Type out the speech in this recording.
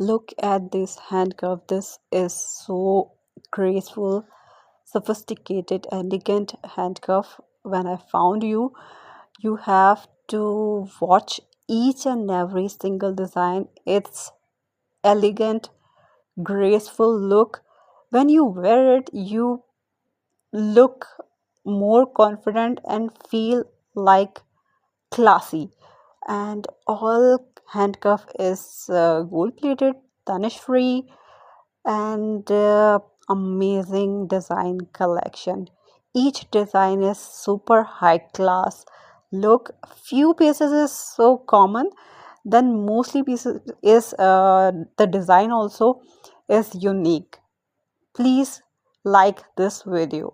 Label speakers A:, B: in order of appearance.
A: Look at this handcuff. This is so graceful, sophisticated, elegant handcuff. When I found you, you have to watch each and every single design. It's elegant, graceful look. When you wear it, you look more confident and feel like classy. And all handcuff is gold plated, tarnish free, and amazing design collection. Each design is super high class. Look, few pieces is so common, then mostly pieces is the design also is unique. Please like this video.